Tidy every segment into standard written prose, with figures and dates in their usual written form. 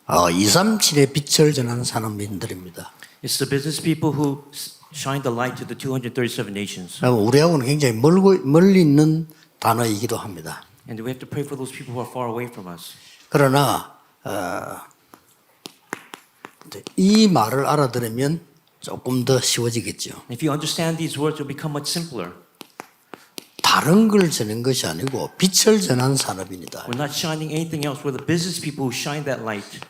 237의 빛을 전하는 산업인들입니다. It's the business people who shine the light to the 237 nations. 우리하고는 굉장히 멀리 있는 단어이기도 합니다. And we have to pray for those people who are far away from us. 그러나 이 말을 알아들으면 조금 더 쉬워지겠죠. If you understand these words, it will become much simpler. 다른 걸 전한 것이 아니고 빛을 전한 산업입니다. We're not shining anything else. We're the business people who shine that light.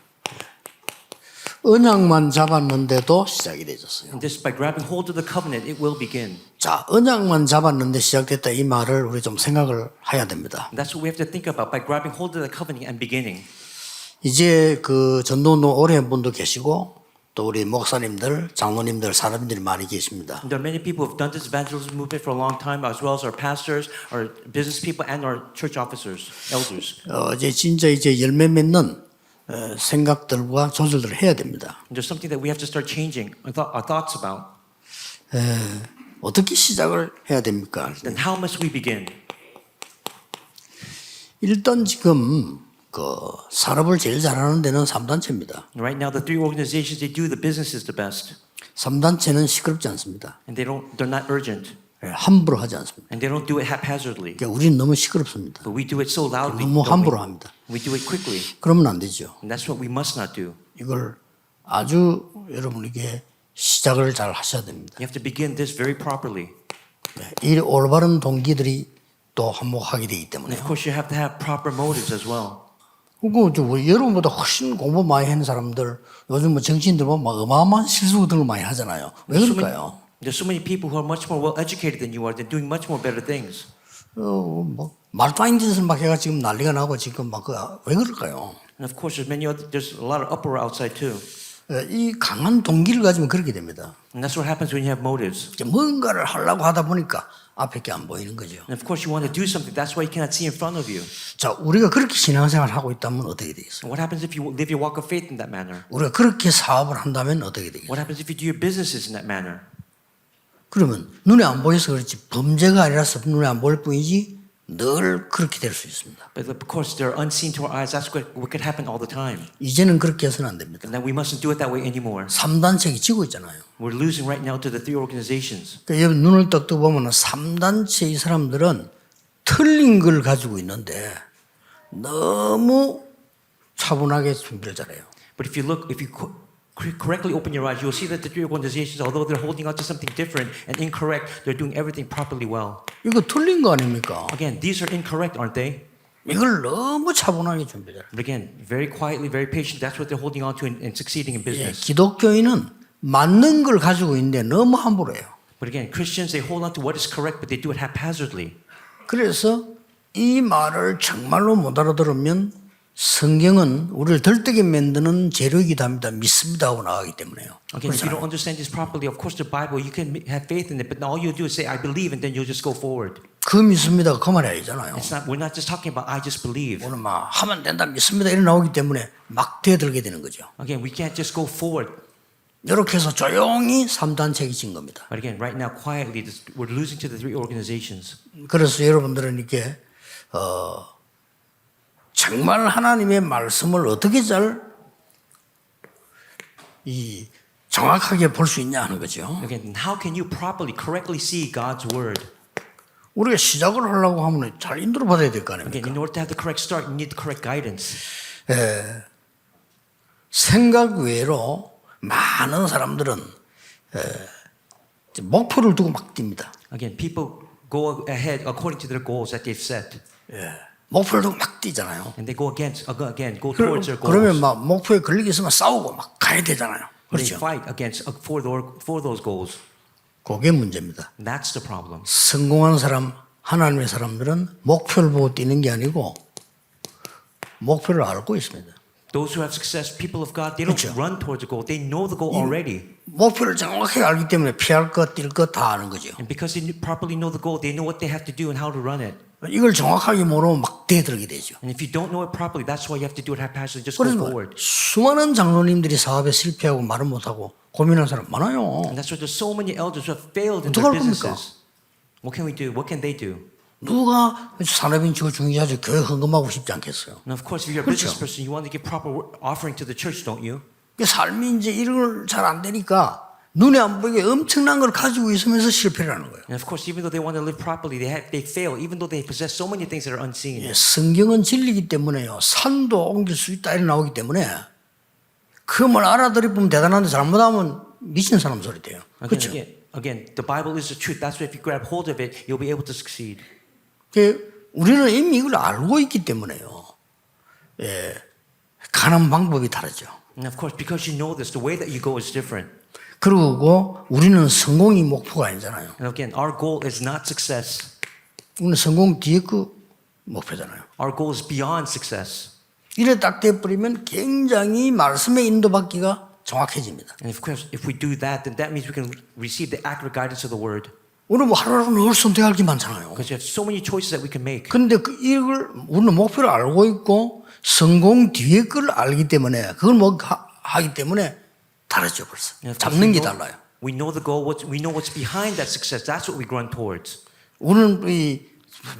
언약만 잡았는데도 시작이 되었어요. And just by grabbing hold of the covenant, it will begin. 자, 언약만 잡았는데 시작됐다 이 말을 우리 좀 생각을 해야 됩니다. And that's what we have to think about by grabbing hold of the covenant and beginning. 이제 그 전도운동 오래 한 분도 계시고 또 우리 목사님들, 장로님들, 사람들이 많이 계십니다. And there are many people who have done this evangelism movement for a long time, as well as our pastors, our business people, and our church officers, elders. 이제 열매 맺는 생각들과 조절들을 해야 됩니다. And there's something that we have to start changing our thoughts about. 어떻게 시작을 해야 됩니까? Then how must we begin? 일단 지금 그 산업을 제일 잘하는 데는 3단체입니다. Right now, the three organizations they do the businesses the best, 3단체는 시끄럽지 않습니다. and they're not urgent, 함부로 하지 않습니다. and they don't do it haphazardly. 그러니까 우리는 너무 시끄럽습니다. But we do it so loudly. 너무 don't 함부로 we? 합니다. We do it quickly, 그러면 안 되죠. and that's what we must not do. 이걸 아주 여러분에게 시작을 잘 하셔야 됩니다. You have to begin this very properly. 이 올바른 동기들이 또 한몫하게 되기 And 때문에. of course, you have to have proper motives as well. 그리고 여러분보다 훨씬 공부 많이 하는 사람들 요즘 뭐 정치인들 보면 막 어마어마한 실수들을 많이 하잖아요. 왜 그럴까요? There's so many people who are much more well educated than you are. They're doing much more better things. 뭐 말도 안 되는 짓을 막 해가 지금 난리가 나고 지금 막 왜 그럴까요? And of course, there's a lot of uproar outside too. 이 강한 동기를 가지면 그렇게 됩니다. And that's what happens when you have motives. 뭔가를 하려고 하다 보니까 앞에 게 안 보이는 거죠. And of course, you want to do something. That's why you cannot see in front of you. 자, 우리가 그렇게 신앙생활을 하고 있다면 어떻게 되겠어요? And what happens if you live your walk of faith in that manner? 우리가 그렇게 사업을 한다면 어떻게 되겠어요? What happens if you do your businesses in that manner? 그러면 눈에 안 보여서 그렇지 범죄가 아니라서 눈에 안 보일 뿐이지 늘 그렇게 될 수 있습니다. But of course, they're unseen to our eyes. That's what could happen all the time. 이제는 그렇게 해서는 안 됩니다. And then we mustn't do it that way anymore. 3단체가 지고 있잖아요. We're losing right now to the three organizations. 그러니까 여러분 눈을 떡 보면 3단체 이 사람들은 틀린 걸 가지고 있는데 너무 차분하게 준비를 잘해요. But if you correctly open your eyes, you'll see that the three organizations, although they're holding out to something different and incorrect, they're doing everything properly well. 이거 틀린 거 아닙니까? Again, these are incorrect, aren't they? 이걸 너무 차분하게 준비 잘해요. But again, very quietly, very patient, that's what they're holding on to and succeeding in business. 기독교인은 맞는 걸 가지고 있는데 너무 함부로 해요. But again, Christians, they hold on to what is correct, but they do it haphazardly. 그래서 이 말을 정말로 못 알아들으면 성경은 우리를 들뜨게 만드는 재료이기도 합니다. 믿습니다 하고 나가기 때문에요. Again, if you don't understand this properly, of course the Bible, you can have faith in it, but all you do is say, I believe, and then you'll just go forward. 그 믿습니다 그 말이 아니잖아요. We're not just talking about I just believe. 오늘 막 하면 된다 믿습니다 이래 나오기 때문에 막 대들게 되는 거죠. Again, we can't just go forward. 이렇게 해서 조용히 3단체가 진 겁니다. But again, right now, quietly, we're losing to the three organizations. 그래서 여러분들은 이렇게 정말 하나님의 말씀을 어떻게 정확하게 볼 수 있냐 하는 거죠. Again, how can you properly, correctly see God's word? 우리가 시작을 하려고 하면 잘 인도를 받아야 될 거 아닙니까? Again, in order to have the correct start, you need the correct guidance. 생각 외로 많은 사람들은 목표를 두고 막 뜁니다. Again, people go ahead according to their goals that they've set. 목표를 두고 막 뛰잖아요. And they go towards their goals. 그러면 막 목표에 걸리게 있으면 싸우고 막 가야 되잖아요. They 그렇죠? fight for those goals. 그게 문제입니다. And that's the problem. 성공한 사람, 하나님의 사람들은 목표를 보고 뛰는 게 아니고 목표를 알고 있습니다. Those who have success, people of God, they don't 그렇죠. run towards the goal. They know the goal already. 목표를 정확하게 알기 때문에 피할 것, 뛸 것 다 아는 거죠. And because they properly know the goal, they know what they have to do and how to run it. 이걸 정확하게 모르면 막 대들게 되죠. And if you don't know it properly, that's why you have to do it haphazardly. Just go 그래서 forward. 수많은 장로님들이 사업에 실패하고 말을 못하고 고민하는 사람 많아요. And that's why there's so many elders who have failed in 어떡할 their 겁니까? businesses. What can we do? What can they do? 누가 산업인치고 중개자죠 교회 헌금하고 싶지 않겠어요. And of course, if you're a 그렇죠. business person, you want to give proper offering to the church, don't you? 그 삶이 이제 이런 걸 잘 안 되니까 눈에 안 보이게 엄청난 걸 가지고 있으면서 실패를 하는 거예요. And of course, even though they want to live properly, they fail, even though they possess so many things that are unseen. 예, 성경은 진리이기 때문에요. 산도 옮길 수 있다 이렇게 나오기 때문에 그 말 알아들으면 대단한데 잘못하면 미친 사람 소리 돼요. 그렇죠? Again, the Bible is the truth. That's why if you grab hold of it, you'll be able to succeed. 우리는 이미 이걸 알고 있기 때문에요. 예, 가는 방법이 다르죠. And of course, because you know this, the way that you go is different. 그리고 우리는 성공이 목표가 아니잖아요. And again, our goal is not success. 우리는 성공 뒤에 그 목표잖아요. Our goal is beyond success. 이래 딱 돼버리면 굉장히 말씀의 인도받기가 정확해집니다. And of course, if we do that, then that means we can receive the accurate guidance of the word. 우리는 뭐 하루하루 늘 선택할 게 많잖아요. Because you have so many choices that we can make. 근데 이걸 우리는 목표를 알고 있고 성공 뒤에 걸 알기 때문에 그걸 뭐 하기 때문에 다르죠 벌써. And of course, 잡는 게 달라요. we know the goal. We know what's behind that success. That's what we run towards. 우리는 이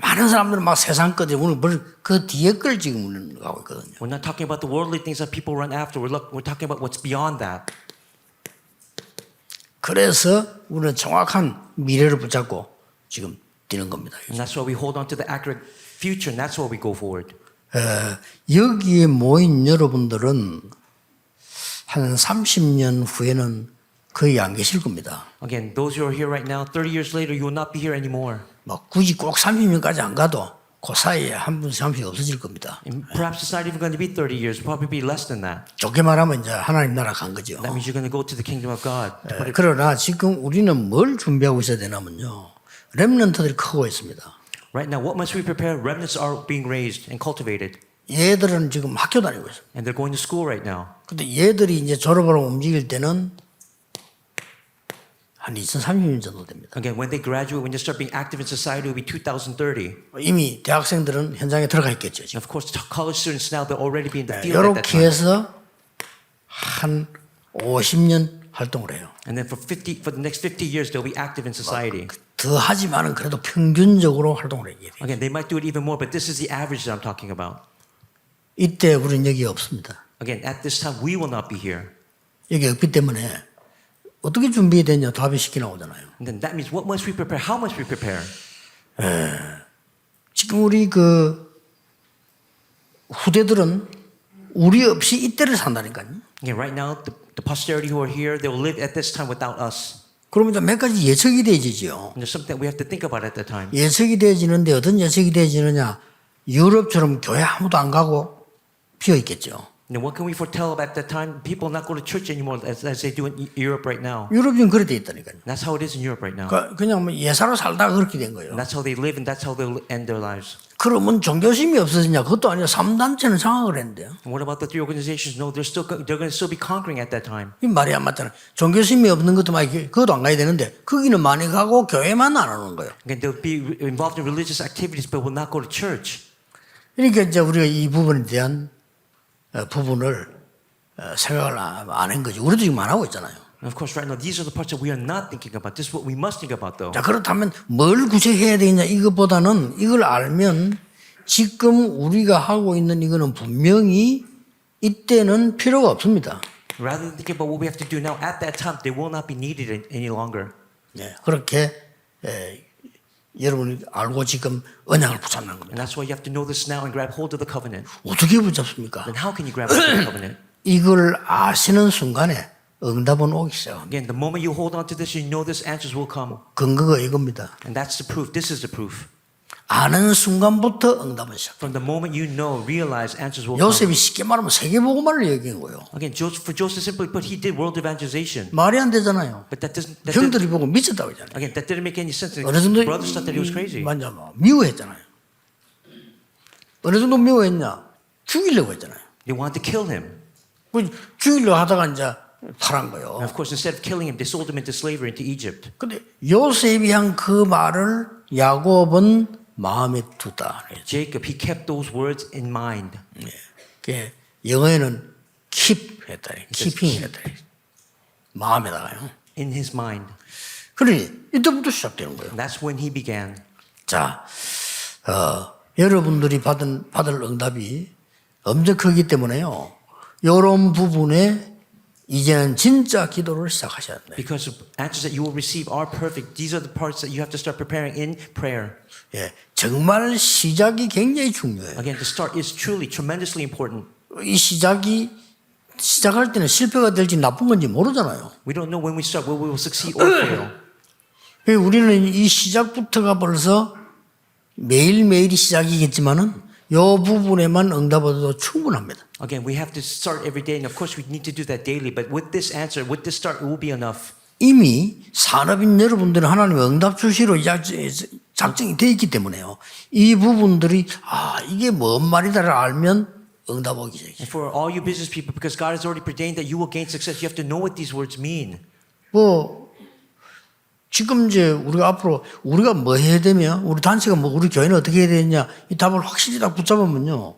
많은 사람들은 막 세상 거지 우리는 그 뒤에 걸 지금 우리는 가고 있거든요. We're not talking about the worldly things that people run after. We're talking about what's beyond that. 그래서 우리는 정확한 미래를 붙잡고 지금 뛰는 겁니다. And that's why we hold on to the accurate future, and that's why we go forward. 여기에 모인 여러분들은 한 30년 후에는 거의 안 계실 겁니다. Again, those who are here right now, 30 years later, you will not be here anymore. 뭐 굳이 꼭 30년까지 안 가도 그 사이에 한 분씩 한 분씩 없어질 겁니다. And perhaps it's not even going to be 30 years, it'll probably be less than that. 좋게 말하면 이제 하나님 나라 간 거죠. That means you're going to go to the kingdom of God. 그러나 지금 우리는 뭘 준비하고 있어야 되냐면요. 렘넌트들이 크고 있습니다. Right now, what must we prepare? Remnants are being raised and cultivated. 얘들은 지금 학교 다니고 있어요. And they're going to school right now. 근데 얘들이 이제 졸업하러 움직일 때는 한 2030년 정도 됩니다. Again, when they graduate, when they start being active in society, it will be 2030. 이미 대학생들은 현장에 들어가 있겠죠. 지금. And of course, college students now, they'll already be in the field at that 이렇게 time. 해서 한 50년 활동을 해요. And then for the next 50 years, they'll be active in society. 더 하지만은 그래도 평균적으로 활동을 해야 돼요. Again, they might do it even more, but this is the average that I'm talking about. 이때 우리는 여기 없습니다. Again, at this time, we will not be here. 여기 없기 때문에 어떻게 준비되냐 답이 쉽게 나오잖아요. And then that means what must we prepare? How must we prepare? 지금 우리 그 후대들은 우리 없이 이때를 산다니까요. Again, right now, the posterity who are here, they will live at this time without us. 그러면 이제 몇 가지 예측이 되어지죠. And there's something that we have to think about at that time. 예측이 되어지는데 어떤 예측이 되어지느냐. 유럽처럼 교회 아무도 안 가고 비어 있겠죠. And what can we foretell at that time? People not go to church anymore as they do in Europe right now. 유럽은 그렇게 돼 있다니까요. That's how it is in Europe right now. 그냥 뭐 예사로 살다가 그렇게 된 거예요. And that's how they live and that's how they'll end their lives. 그러면 종교심이 없어지냐? 그것도 아니라 3단체는 장악을 했는데요. And what about the three organizations? No, they're going to still be conquering at that time. 이 말이 안 맞잖아요. 종교심이 없는 것도 많이 그것도 안 가야 되는데 거기는 많이 가고 교회만 안 오는 거예요. Again, they'll be involved in religious activities but will not go to church. 그러니까 이제 우리가 이 부분에 대한 부분을 생각을 안 한 거지. 우리도 지금 안 하고 있잖아요. And of course, right now, these are the parts that we are not thinking about. This is what we must think about, though. 자, 그렇다면 뭘 구체해야 되냐 이것보다는 이걸 알면 지금 우리가 하고 있는 이거는 분명히 이때는 필요가 없습니다. Rather than thinking about what we have to do now, at that time, they will not be needed any longer. 네, 그렇게 여러분이 알고 지금 언약을 붙잡는 겁니다. And that's why you have to know this now and grab hold of the covenant. 어떻게 붙잡습니까? Then how can you grab hold of the covenant? 이걸 아시는 순간에 응답은 오기 시작합니다. Again, the moment you hold on to this, you know this answers will come. 근거가 이겁니다. And that's the proof. This is the proof. 아는 순간부터 응답은 시작. From the moment you know, realize answers will come. 요셉이 쉽게 말하면 세계복음화를 얘기한 거예요. Again, for Joseph simply put, he did world evangelization. 말이 안 되잖아요. But that doesn't. 형들이 보고 미쳤다고 했잖아요. Again, that didn't make any sense. The 어느 정도 brothers thought that he was crazy. 맞냐, 미워했잖아요. 어느 정도 미워했냐? 죽이려고 했잖아요. They wanted to kill him. 죽이려고 하다가 이제 팔은 거예요. And of course, instead of killing him, they sold him into slavery into Egypt. 근데 요셉이 한 그 말을 야곱은 마음에 두다. Jacob, he kept those words in mind. 예. 영어에는 keep 했다. keeping 했다. 마음에다가요. In his mind. 그러니 이때부터 시작되는 거예요. And that's when he began. 자, 여러분들이 받을 응답이 엄청 크기 때문에요. 이런 부분에 이제는 진짜 기도를 시작하셔야 돼요. Because the answers that you will receive are perfect. These are the parts that you have to start preparing in prayer. 예, 정말 시작이 굉장히 중요해요. Again, the start is truly tremendously important. 이 시작할 때는 실패가 될지 나쁜 건지 모르잖아요. We don't know when we start whether we will succeed or fail. 우리는 이 시작부터가 벌써 매일매일이 시작이겠지만은 이 부분에만 응답 얻어도 충분합니다. Again, we have to start every day, and of course we need to do that daily. But with this answer, with this start, it will be enough. 이미 산업인 여러분들은 하나님의 응답 주시로 작정이 되어 있기 때문에요. 이 부분들이 이게 뭔 말이다를 알면 응답 오기 시작해요. And for all you business people, because God has already preordained that you will gain success, you have to know what these words mean. 지금 이제 우리가 앞으로 우리가 뭐 해야 되며 우리 단체가 우리 교회는 어떻게 해야 되느냐 이 답을 확실히 딱 붙잡으면요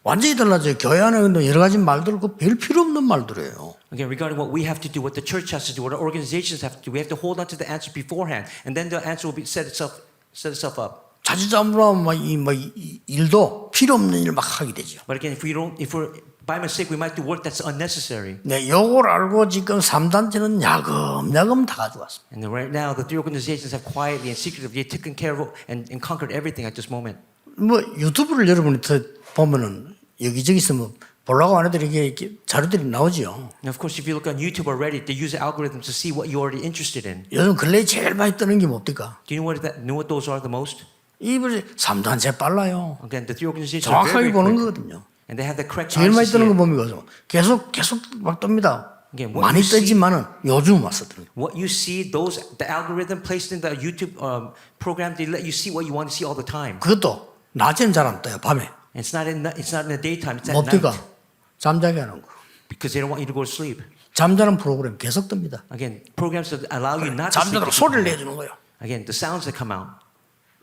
완전히 달라져요. 교회 안에 여러 가지 말들 별 필요 없는 말들이에요. Again, regarding what we have to do, what the church has to do, what our organizations have to do, we have to hold on to the answer beforehand, and then the answer will be set itself up. 자칫잘못하면 일도 필요 없는 일 막 하게 되죠. But again, if we're by mistake, we might do work that's unnecessary. 네, 요걸 알고 지금 3단체는 야금야금 다 가져왔습니다. And then right now, the three organizations have quietly and secretly taken care of and conquered everything at this moment. 유튜브를 여러분이 보면은 여기저기서 보려고 안 해도 이렇게 자료들이 나오죠. And of course, if you look on YouTube already, they use algorithms to see what you're already interested in. 요즘 근래에 제일 많이 뜨는 게 뭡니까? Do you know what those are the most? 이분이 3단체 빨라요. Again, the three organizations are 정확하게 very 보는 quick. 거거든요. And they have the correct 제일 eyes 많이 to see 뜨는 거 it. 뭡니까? 계속 막 뜹니다. Again, what 많이 you see- 뜨지만은 요즘 와서 뜨는. What you see, the algorithm placed in the YouTube program, they let you see what you want to see all the time. 그것도 낮에는 잘 안 떠요. 밤에. And it's not in the daytime, it's at 뭡니까? night. 잠자게 하는 거. Because they don't want you to go to sleep. 잠자는 프로그램 계속 뜹니다. Again, programs that allow you not to sleep. 잠자도록 소리를 내주는 거예요. Again, the sounds that come out.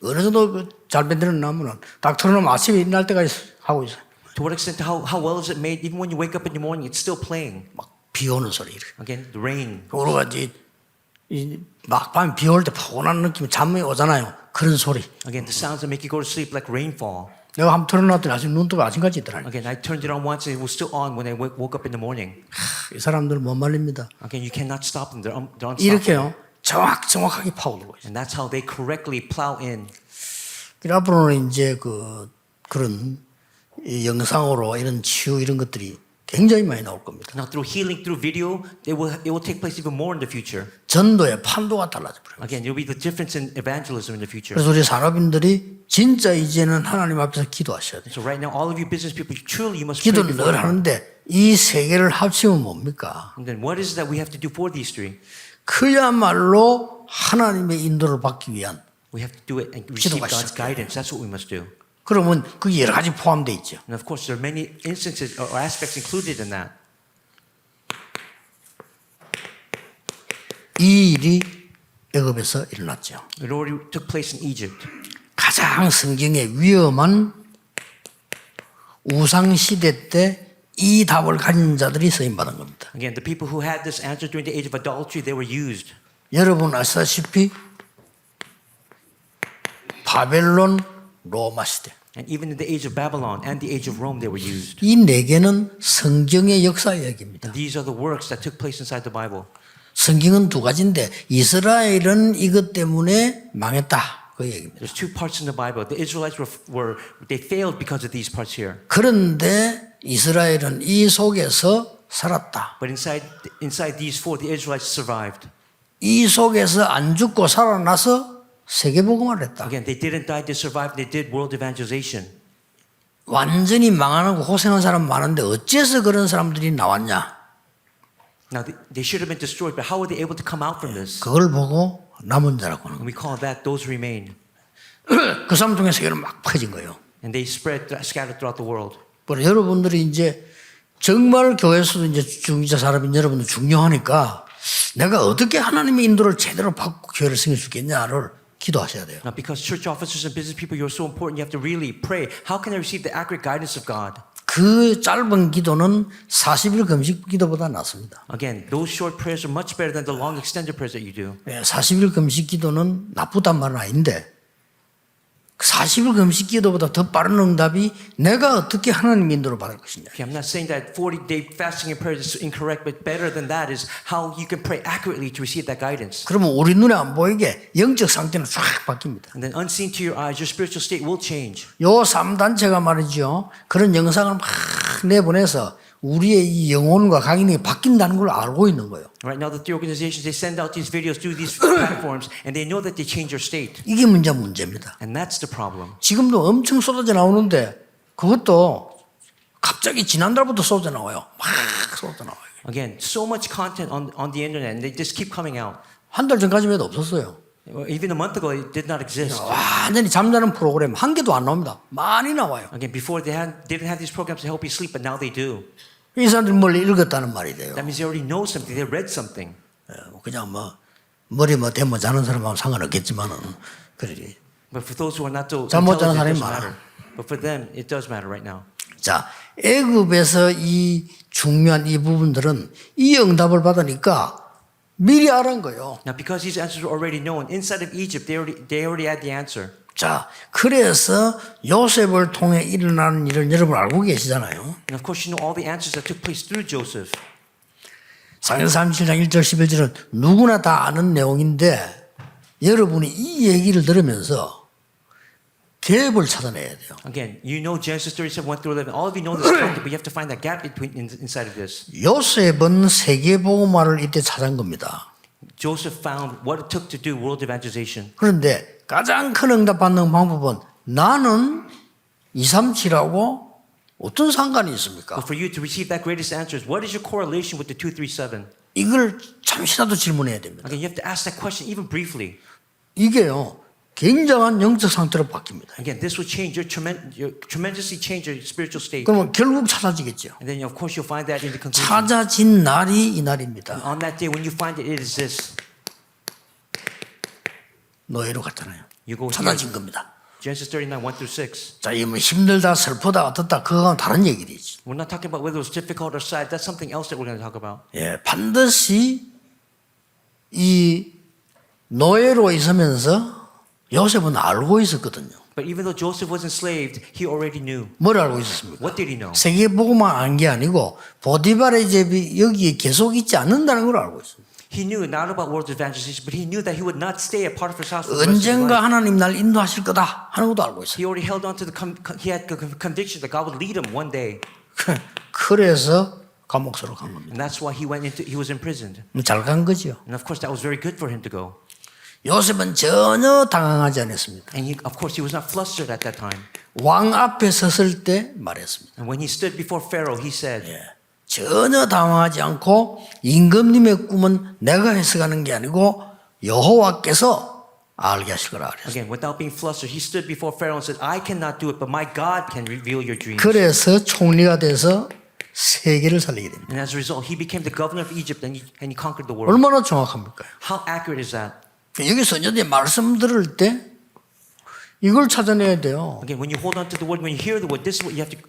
어느 정도 잘 만들어놓으면 딱 틀어놓으면 아침에 일어날 때까지 하고 있어요. To what extent, how well is it made? Even when you wake up in the morning, it's still playing. 막 비 오는 소리 이렇게. Again, the rain. 우리가 막 밤에 비 올 때 포근한 느낌이 잠이 오잖아요. 그런 소리. Again, the sounds that make you go to sleep like rainfall. 내가 한번 틀어놨더니 아침 눈 뜨고 아침까지 있더라고요. Again, I turned it on once and it was still on when I woke up in the morning. 이 사람들 못 말립니다. Again, you cannot stop them. They're unstoppable. 이렇게요. 정확하게 파고들고 있어요. And that's how they correctly plow in. 앞으로는 이제 그런 이 영상으로 이런 치유 이런 것들이 굉장히 많이 나올 겁니다. Now, through healing, through video, it will take place even more in the future. 전도의 판도가 달라져 버려요. Again, there will be the difference in evangelism in the future. 그래서 우리 산업인들이 진짜 이제는 하나님 앞에서 기도하셔야 돼요. So right now, all of you business people, truly you must pray 기도는 before 늘 God. 하는데 이 세 개를 합치면 뭡니까? And then what is it that we have to do for these three? 그야말로 하나님의 인도를 받기 위한. We have to do it and receive 기도가 God's 시작돼요. guidance. That's what we must do. 그러면 그게 여러 가지 포함되어 있죠. And of course, there are many instances or aspects included in that. 이 일이 애굽에서 일어났죠. It already took place in Egypt. 가장 성경에 위험한 우상 시대 때 이 답을 가진 자들이 쓰임 받은 겁니다. Again, the people who had this answer during the age of adultery, they were used. 여러분 아시다시피 바벨론 로마 시대 And even in the age of Babylon and the age of Rome, they were used. 이 네 개는 성경의 역사 이야기입니다. These are the works that took place inside the Bible. 성경은 두 가지인데 이스라엘은 이것 때문에 망했다 그 얘기입니다. There's two parts in the Bible. The Israelites they failed because of these parts here. 그런데 이스라엘은 이 속에서 살았다. But inside these four, the Israelites survived. 이 속에서 안 죽고 살아나서 세계복음을 했다. Again, they didn't die, they survived, they did world evangelization. 완전히 망하고 고생한 사람 많은데 어째서 그런 사람들이 나왔냐? Now, they should have been destroyed, but how were they able to come out from this? 그걸 보고 남은 자라고 하는 And we call that those who remain. 거예요. 그 사람 중에 세계는 막 퍼진 거예요. And they scattered throughout the world. 그래서 여러분들이 이제 정말 교회에서도 이제 중직자 사람인 여러분들 중요하니까 내가 어떻게 하나님의 인도를 제대로 받고 교회를 섬길 수 있겠냐를 기도하셔야 돼요. Now, because church officers and business people, you're so important, you have to really pray. How can I receive the accurate guidance of God? 그 짧은 기도는 40일 금식 기도보다 낫습니다. Again, those short prayers are much better than the long extended prayers that you do. 40일 금식 기도는 나쁘단 말은 아닌데 40일 금식 기도보다 더 빠른 응답이 내가 어떻게 하나님 인도를 받을 것이냐. Okay, I'm not saying that 40-day fasting and prayer is incorrect, but better than that is how you can pray accurately to receive that guidance. 그러면 우리 눈에 안 보이게 영적 상태는 쫙 바뀝니다. And then unseen to your eyes, your spiritual state will change. 요 3단체가 말이죠. 그런 영상을 막 내보내서 우리의 이 영혼과 각인이 바뀐다는 걸 알고 있는 거예요. Right now, the three organizations, they send out these videos through these platforms, and they know that they change your state. 이게 문제입니다. And that's the problem. 지금도 엄청 쏟아져 나오는데 그것도 갑자기 지난달부터 쏟아져 나와요. 막 쏟아져 나와요. Again, so much content on the internet, and they just keep coming out. 한 달 전까지만 해도 없었어요. Even a month ago, it did not exist. 완전히 잠자는 프로그램 한 개도 안 나옵니다. 많이 나와요. Again, before they didn't have these programs to help you sleep, but now they do. 이 사람들이 뭘 읽었다는 말이 돼요. That means they already know something. They read something. 그냥 뭐 머리 뭐 대모 자는 사람하고 상관없겠지만은 그래. But for those who are not so 잠못 자는 intelligent, it 사람이 doesn't 많아. matter. But for them, it does matter right now. 자, 애굽에서 이 중요한 이 부분들은 이 응답을 받으니까 미리 알은 거예요. Now, because these answers were already known, inside of Egypt, they already had the answer. 자, 그래서 요셉을 통해 일어나는 일을 여러분 알고 계시잖아요. And of course, you know all the answers that took place through Joseph. 사무엘상 37장 1절 11절은 누구나 다 아는 내용인데 여러분이 이 얘기를 들으면서 갭을 찾아내야 돼요. Again, you know Genesis 37, 1 through 11. All of you know this content, but you have to find that gap inside of this. 요셉은 세계복음화를 이때 찾은 겁니다. Joseph found what it took to do world evangelization. 그런데 가장 큰 응답 받는 방법은 나는 237하고 어떤 상관이 있습니까? But for you to receive that greatest answers, what is your correlation with the 237? 이걸 잠시라도 질문해야 됩니다. Again, you have to ask that question even briefly. 이게요 굉장한 영적 상태로 바뀝니다. Again, this will change your tremendously change your spiritual state. 그러면 결국 찾아지겠죠. And then of course you'll find that in the conclusion. 찾아진 날이 이 날입니다. On that day when you find it, it is this. 노예로 갔잖아요. You go here. 찾아진 겁니다. Genesis 39, 1 through 6. 자, 이 뭐 힘들다, 슬프다, 어떻다 그거는 다른 얘기지. We're not talking about whether it was difficult or sad. That's something else that we're going to talk about. 예, 반드시 이 노예로 있으면서 요셉은 알고 있었거든요. But even though Joseph was enslaved, he already knew. 뭘 알고 있었습니까? What did he know? 세계복음만 안 게 아니고 보디발의 집이 여기에 계속 있지 않는다는 걸 알고 있습니다. He knew not about world evangelization, but he knew that he would not stay at Potiphar's house for the rest of his 언젠가 life. 하나님 날 인도하실 거다 하는 것도 알고 있어요. He already held on to he had the conviction that God would lead him one day. 그래서 감옥으로 간 겁니다. And that's why he was imprisoned. 잘 간 거죠. And of course that was very good for him to go. 요셉은 전혀 당황하지 않았습니다. And of course he was not flustered at that time. 왕 앞에 섰을 때 말했습니다. And when he stood before Pharaoh, he said, 전혀 당황하지 않고 임금님의 꿈은 내가 해석하는 게 아니고 여호와께서 알게 하실 거라 그랬어요. again, without being flustered, he stood before Pharaoh and said, I cannot do it, but my God can reveal your dreams. 그래서 총리가 돼서 세계를 살리게 됩니다. And as a result, he became the governor of Egypt and he conquered the world. 얼마나 정확합니까? How accurate is that? 여기 선녀들이 말씀 들을 때 이걸 찾아내야 돼요. Again, when you hold on to the word, when you hear the word, this is what you have to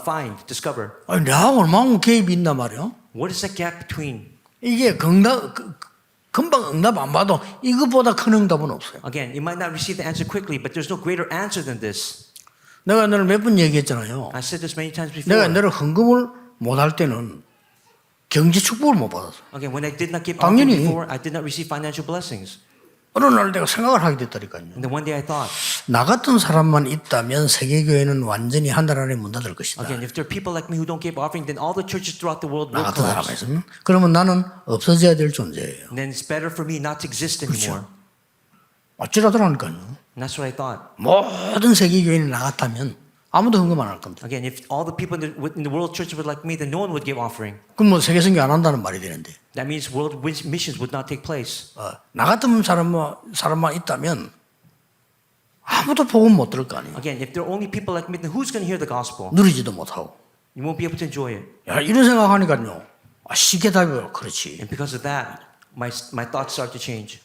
find, discover. 아니, 내가 얼마나 개입이 있나 말이야. What is that gap between? 이게 금방 응답 안 받아 이것보다 큰 응답은 없어요. Again, you might not receive the answer quickly, but there's no greater answer than this. 내가 너를 몇 번 얘기했잖아요. I said this many times before. 내가 너를 헌금을 못 할 때는 경제 축복을 못 받았어. Again, when I did not give 당연히. offering before, I did not receive financial blessings. 어느 날 내가 생각을 하게 됐다니까요. And then one day I thought, 나 같은 사람만 있다면 세계교회는 완전히 한 달 안에 문 닫을 것이다. again, if there are people like me who don't give offering, then all the churches throughout the world 나 will 같은 사람만 collapse. 있으면 그러면 나는 없어져야 될 존재예요. And then it's better for me not to exist anymore. 어찌라더라니까요. And that's what I thought. 모든 세계교회는 나 같다면 아무도 헌금 안 할 겁니다. Again, if all the people in the world churches were like me, then no one would give offering. 그럼 뭐 세계선교 안 한다는 말이 되는데 That means world missions would not take place. 나 같은 사람만 있다면 아무도 복음 못 들을 거 아니에요. Again, if there are only people like me, then who's going to hear the gospel? 누리지도 못하고. You won't be able to enjoy it. 야, 이런 생각하니까요. 쉽게 답이요. 그렇지. And because of that, my thoughts start to change.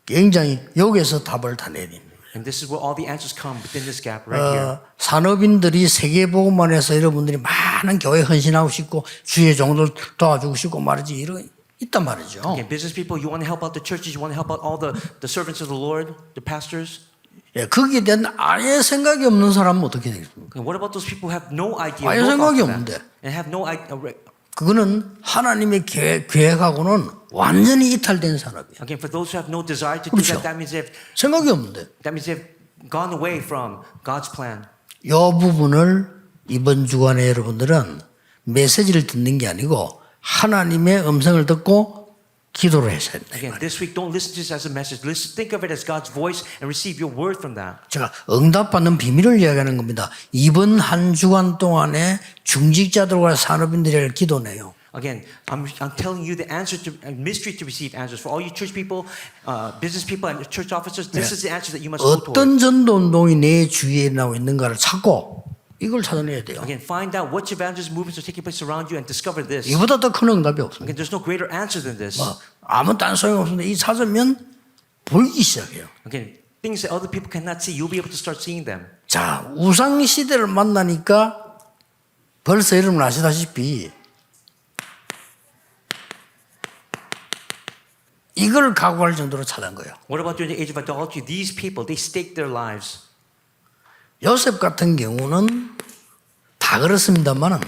굉장히 여기에서 답을 다 내야 됩니다. And this is where all the answers come within this gap right here. 산업인들이 세계복음만 해서 여러분들이 많은 교회 헌신하고 싶고 주의 종들 도와주고 싶고 말이지 이런 있단 말이죠. Again, business people, you want to help out the churches, you want to help out all the servants of the Lord, the pastors. 예, 거기에 대한 아예 생각이 없는 사람은 어떻게 되겠습니까? What about those people who have no idea? 아예 no thought 생각이 of that, 없는데. and have no idea. 그거는 하나님의 계획하고는 완전히 이탈된 산업이야. Again, for those who have no desire to do 그렇죠. that, 생각이 없는데. that means they've gone away from God's plan. 이 부분을 이번 주간에 여러분들은 메시지를 듣는 게 아니고 하나님의 음성을 듣고 기도를 하셔야 된다. Again, this week, don't listen to this as a message. Think of it as God's voice and receive your word from that. 제가 응답받는 비밀을 이야기하는 겁니다. 이번 한 주간 동안에 중직자들과 산업인들의 기도네요. Again, I'm telling you the answer to mystery to receive answers for all you church people, business people, and church officers. This is the answer that you must go toward. 어떤 전도 운동이 내 주위에 나와 있는가를 찾고 이걸 찾아내야 돼요. Again, find out which evangelist movements are taking place around you and discover this. 이보다 더 큰 응답이 없습니다. Again, there's no greater answer than this. 아무 딴 소용 없는데 이 찾으면 보이기 시작해요. Again, things that other people cannot see, you'll be able to start seeing them. 자, 우상 시대를 만나니까 벌써 여러분 아시다시피 이걸 각오할 정도로 찾은 거예요. What about during the age of idolatry? These people, they staked their lives. 요셉 같은 경우는 다 그렇습니다만은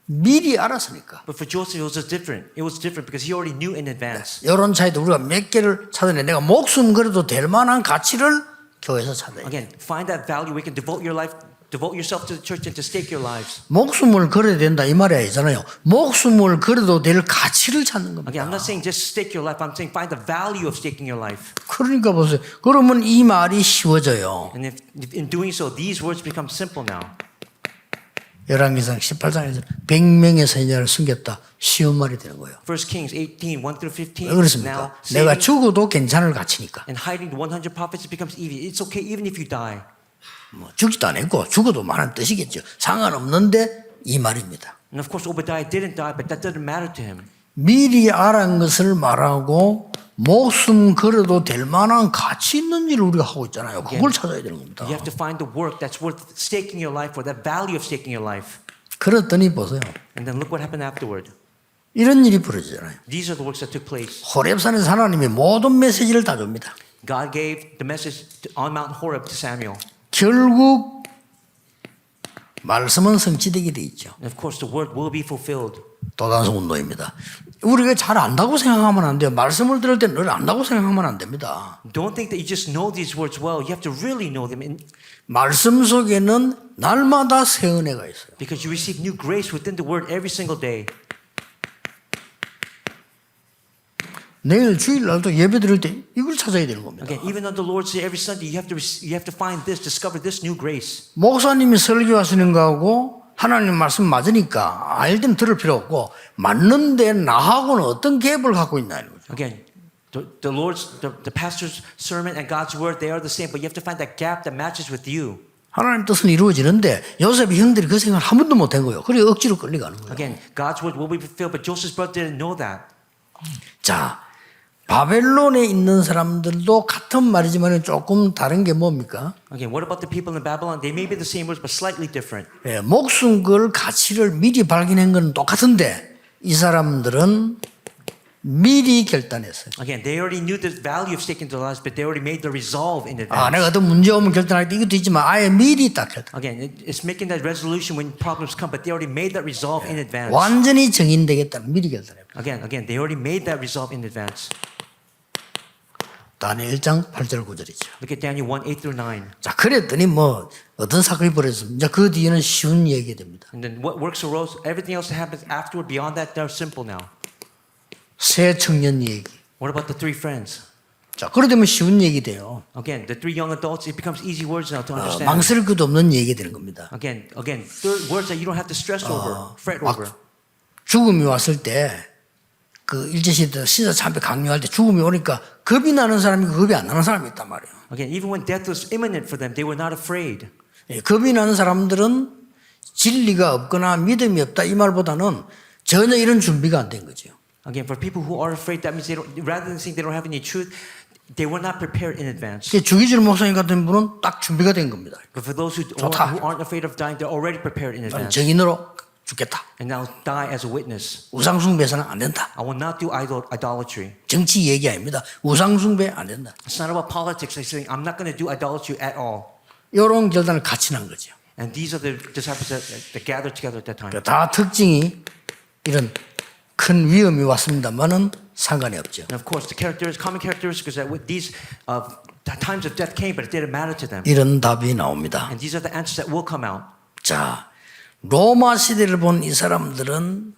미리 알았으니까. But for Joseph, it was just different. It was different because he already knew in advance. 이런 차이도 우리가 몇 개를 찾아내 내가 목숨 걸어도 될 만한 가치를 교회에서 찾아야 돼. Again, find that value where you can devote your life, devote yourself to the church and to stake your lives. 목숨을 걸어야 된다 이 말이 아니잖아요. 목숨을 걸어도 될 가치를 찾는 겁니다. Again, I'm not saying just stake your life. I'm saying find the value of staking your life. 그러니까 보세요. 그러면 이 말이 쉬워져요. And if in doing so, these words become simple now. 열왕기상 18장에서 100명의 선지자를 숨겼다. 쉬운 말이 되는 거예요. 1 Kings 18, 1 through 15. 왜 그렇습니까? 내가 죽어도 괜찮을 가치니까. And hiding the 100 prophets becomes easy. It's okay even if you die. 뭐 죽지도 않았고 죽어도 많은 뜻이겠죠. 상관없는데 이 말입니다. And of course, Obadiah didn't die, but that doesn't matter to him. 미리 알은 것을 말하고 목숨 걸어도 될 만한 가치 있는 일을 우리가 하고 있잖아요. 그걸 찾아야 되는 겁니다. You have to find the work that's worth staking your life for, that value of staking your life. 그랬더니 보세요. And then look what happened afterward. 이런 일이 벌어지잖아요. These are the works that took place. 호렙산에서 하나님이 모든 메시지를 다 줍니다. God gave the message on Mount Horeb to Samuel. 결국 말씀은 성취되게 돼 있죠. And of course, the word will be fulfilled. 도단성 운동입니다. 우리가 잘 안다고 생각하면 안 돼요. 말씀을 들을 때 늘 안다고 생각하면 안 됩니다. Don't think that you just know these words well. You have to really know them 말씀 속에는 날마다 새 은혜가 있어요. because you receive new grace within the word every single day. 내일 주일날도 예배 드릴 때 이걸 찾아야 되는 겁니다. Again, even on the Lord's Day every Sunday, you have to find this, discover this new grace. 목사님이 설교하시는 거하고 하나님 말씀 맞으니까 알든 들을 필요 없고 맞는데 나하고는 어떤 갭을 갖고 있나 이런 거죠. Again, the pastor's sermon and God's word, they are the same, but you have to find that gap that matches with you. 하나님 뜻은 이루어지는데 요셉의 형들이 그 생각을 한 번도 못 한 거예요. 그래 억지로 끌려가는 거예요. Again, God's word will be fulfilled, but Joseph's brother didn't know that. 자, 바벨론에 있는 사람들도 같은 말이지만 조금 다른 게 뭡니까? Again, what about the people in Babylon? They may be the same words, but slightly different. 예, 목숨 걸 가치를 미리 발견한 건 똑같은데 이 사람들은 미리 결단했어요. Again, they already knew the value of staking their lives, but they already made the resolve in 아, advance. 내가 어떤 문제 오면 결단할 때 이것도 있지만 아예 미리 딱 결단. Again, it's making that resolution when problems come, but they already made that resolve in advance. 완전히 정인되겠다는 미리 결단해요. Again, they already made that resolve in advance. 다니엘 1장 8절 9절이죠. Look at Daniel 1, 8 through 9. 자, 그랬더니 뭐 어떤 사건이 벌어졌습니다. 이제 그 뒤에는 쉬운 얘기 됩니다. And then what works arose, everything else that happens afterward, beyond that, they're simple now. 새 청년 얘기. What about the three friends? 자, 그래 되면 쉬운 얘기 돼요. Again, the three young adults, it becomes easy words now to understand. 망설일 것도 없는 얘기 되는 겁니다. Again, words that you don't have to stress over, fret 막 over. 죽음이 왔을 때 그 일제시대 시사 참배 강요할 때 죽음이 오니까 겁이 나는 사람이 겁이 안 나는 사람이 있단 말이에요. Again, even when death was imminent for them, they were not afraid. 예, 겁이 나는 사람들은 진리가 없거나 믿음이 없다 이 말보다는 전혀 이런 준비가 안 된 거죠. Again, for people who are afraid, that means rather than saying they don't have any truth, they were not prepared in advance. 주기질 목사님 같은 분은 딱 준비가 된 겁니다. But for those who 좋다. aren't afraid of dying, they're already prepared in advance. 정인으로 죽겠다. and now die as a witness. 우상숭배해서는 안 된다. I will not do idolatry. 정치 얘기 아닙니다. 우상숭배 안 된다. It's not about politics. It's saying I'm not going to do idolatry at all. 이런 결단을 같이 난 거죠. And these are the disciples that gathered together at that time. 다 특징이 이런 큰 위험이 왔습니다만은 상관이 없죠. And of course, common characteristics that with these times of death came, but it didn't matter to them. 이런 답이 나옵니다. And these are the answers that will come out. 자, 로마 시대를 본 이 사람들은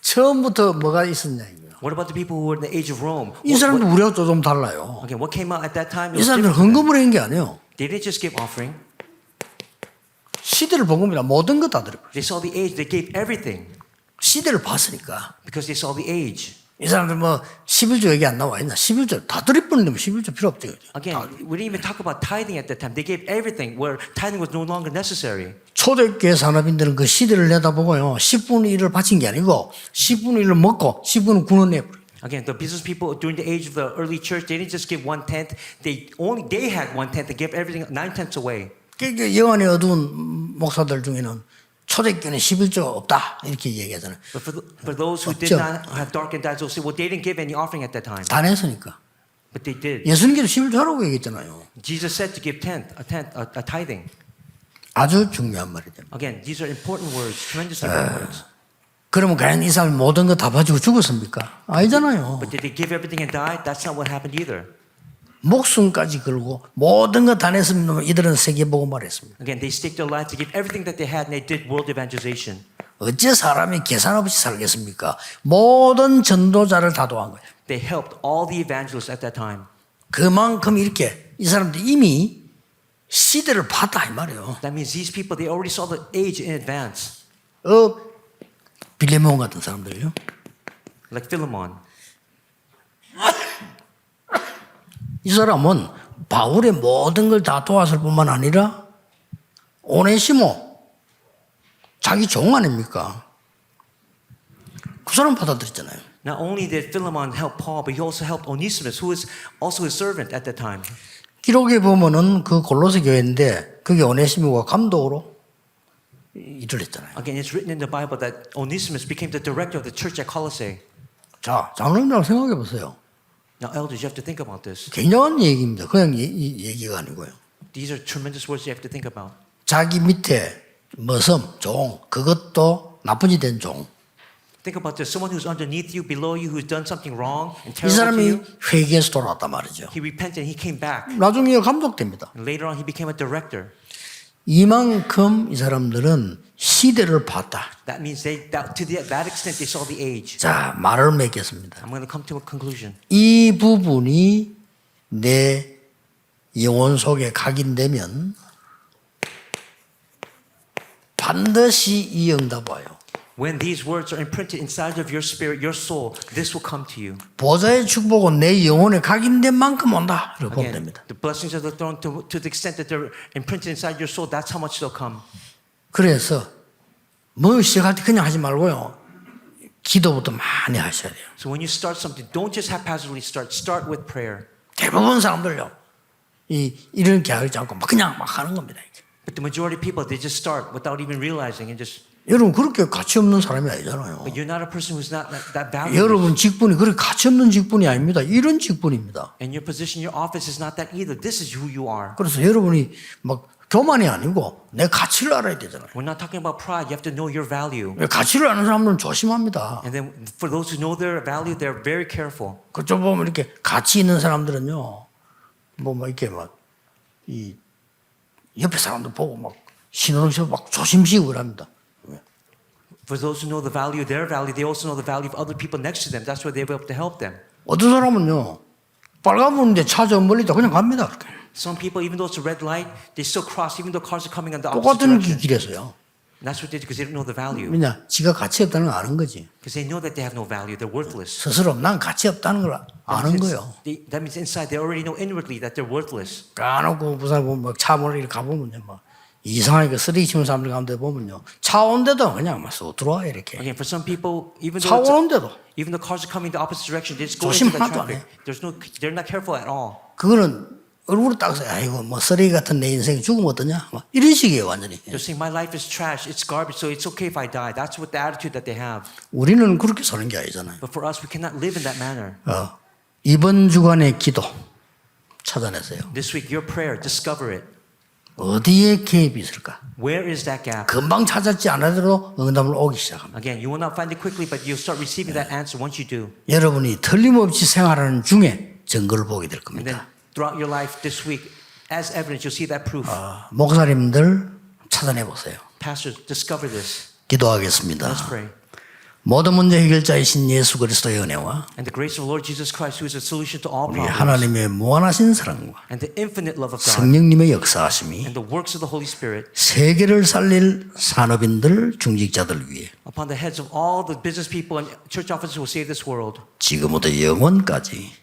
처음부터 뭐가 있었냐 이거예요. What about the people who were in the age of Rome? 이 사람도 우리하고 좀 달라요. Again, what came out at that time? 이 사람들은 헌금을 한 게 아니에요. They didn't just give offering. 시대를 본 겁니다. 모든 것 다 드려요. They saw the age. They gave everything 시대를 봤으니까. because they saw the age. 이 사람들 뭐 11조 얘기 안 나와 있나? 11조 다 드릴 뻔했는데 11조 필요 없죠. Again, we didn't even talk about tithing at that time. They gave everything where tithing was no longer necessary. 초대교회 산업인들은 그 시대를 내다보고요. 10분의 1을 바친 게 아니고 10분의 1을 먹고 10분은 군원 내버려요. Again, the business people during the age of the early church, they didn't just give 1/10. They had 1/10. They gave everything 9/10 away. 그러니까 영안이 어두운 목사들 중에는 초대교회는 11조 없다 이렇게 얘기하잖아요. But for those who did 없죠. not have darkened eyes, will say, well, they didn't give any offering at that time. 다 냈으니까. But they did. 예수님께서 11조 하라고 얘기했잖아요. Jesus said to give a tithing. 아주 중요한 말이죠. Again, these are important words, tremendously important words. 그러면 과연 이 사람이 모든 거 다 가지고 죽었습니까? 아니잖아요. But did they give everything and die? That's not what happened either. 목숨까지 걸고 모든 거 다 냈으면 이들은 세계복음을 했습니다. Again, they staked their lives to give everything that they had, and they did world evangelization. 어째 사람이 계산 없이 살겠습니까? 모든 전도자를 다 도한 거예요. They helped all the evangelists at that time. 그만큼 이렇게 이 사람들이 이미 시대를 봤다 이 말이에요. That means these people, they already saw the age in advance. 빌레몬 같은 사람들이요. Like Philemon. 이 사람은 바울의 모든 걸 다 도왔을 뿐만 아니라 오네시모 자기 종 아닙니까? 그 사람 받아들였잖아요. Not only did Philemon help Paul, but he also helped Onesimus, who was also his servant at that time. 기록에 보면은 그 골로새 교회인데 그게 오네시모가 감독으로 일을 했잖아요. Again, it's written in the Bible that Onesimus became the director of the church at Colossae. 자, 장로님들 생각해 보세요. Now, elders, you have to think about this. 굉장한 얘기입니다. 그냥 얘기가 아니고요. These are tremendous words you have to think about. 자기 밑에 머슴, 종, 그것도 나쁜 짓 된 종. Think about this. Someone who's underneath you, below you, who's done something wrong and 이 terrible to 사람이 you. 회개해서 돌아왔단 말이죠. He repented and he came back. 나중에 감독됩니다. And later on, he became a director. 이만큼 이 사람들은 시대를 봤다. That means that extent, they saw the age. 자, 말을 맺겠습니다. I'm going to come to a conclusion. 이 부분이 내 영혼 속에 각인되면 반드시 이 응답 와요. When these words are imprinted inside of your spirit, your soul, this will come to you. 보좌의 축복은 내 영혼에 각인된 만큼 온다. 이렇게 보면 Again, 됩니다. the blessings of the throne, to the extent that they're imprinted inside your soul, that's how much they'll come. 그래서 뭐 시작할 때 그냥 하지 말고요. 기도부터 많이 하셔야 돼요. So when you start something, don't just haphazardly start. Start with prayer. 대부분 사람들요. 이런 계획을 잡고 막 그냥 막 하는 겁니다. But the majority of people, they just start without even realizing and just. 여러분 그렇게 가치 없는 사람이 아니잖아요. But you're not a person who's not that valuable. 여러분 직분이 그렇게 가치 없는 직분이 아닙니다. 이런 직분입니다. And your position, your office is not that either. This is who you are. 그래서 여러분이 막 교만이 아니고 내 가치를 알아야 되잖아요. We're not talking about pride. You have to know your value. 가치를 아는 사람들은 조심합니다. And then for those who know their value, they're very careful. 그쪽 보면 이렇게 가치 있는 사람들은요, 뭐 이렇게 막 이 옆에 사람들 보고 막 신호를 막 조심시고 그럽니다. For those who know the value of their value, they also know the value of other people next to them. That's why they're able to help them. 어떤 사람은요, 빨간불인데 차 저 멀리다 그냥 갑니다. 그렇게. Some people, even though it's a red light, they still cross, even though cars are coming in the opposite 똑같은 direction. 길에서요. And that's what they do because they don't know the value. 왜냐, 지가 가치 없다는 걸 아는 거지. Because they know that they have no value. They're worthless. 스스로 난 가치 없다는 걸 아는 거예요. That means inside they already know inwardly that they're worthless. 까놓고 부산 보면 막차 몰래 이렇게 가보면요, 막 이상하게 쓰레기 치는 사람들 가운데 보면요, 차 오는데도 그냥 막 쏙 들어와 이렇게. Again, for some people, even 차 though 오는데도 even the cars are coming the opposite direction, they just go into 조심 the 하나도 안 traffic. They're not careful at all. 그거는 얼굴을 딱 써요. 아이고 뭐 쓰레기 같은 내 인생 죽으면 어떠냐? 막 이런 식이에요 완전히. They're saying my life is trash, it's garbage, so it's okay if I die. That's what the attitude that they have. 우리는 그렇게 사는 게 아니잖아요. But for us, we cannot live in that manner. 이번 주간의 기도 찾아내세요. This week, your prayer, discover it. 어디에 갭이 있을까? Where is that gap? 금방 찾았지 않아도 응답을 오기 시작합니다. Again, you will not find it quickly, but you'll start receiving that answer once you do. 여러분이 틀림없이 생활하는 중에 증거를 보게 될 And then 겁니다. throughout your life this week, as evidence, you'll see that proof. 목사님들 찾아내 보세요. Pastors, discover this. 기도하겠습니다. Let's pray. 모든 문제 해결자이신 예수 그리스도의 은혜와 And the grace of Lord Jesus Christ, who is a solution to all 우리 problems, 하나님의 무한하신 사랑과 and the infinite love of God, 성령님의 역사하심이 and the works of the Holy Spirit, 세계를 살릴 산업인들, 중직자들 위해 upon the heads of all the business people and church officers who will save this world, 지금부터 영원까지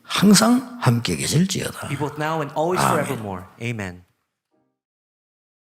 항상 함께 계실지어다. be both now and always forevermore. Amen.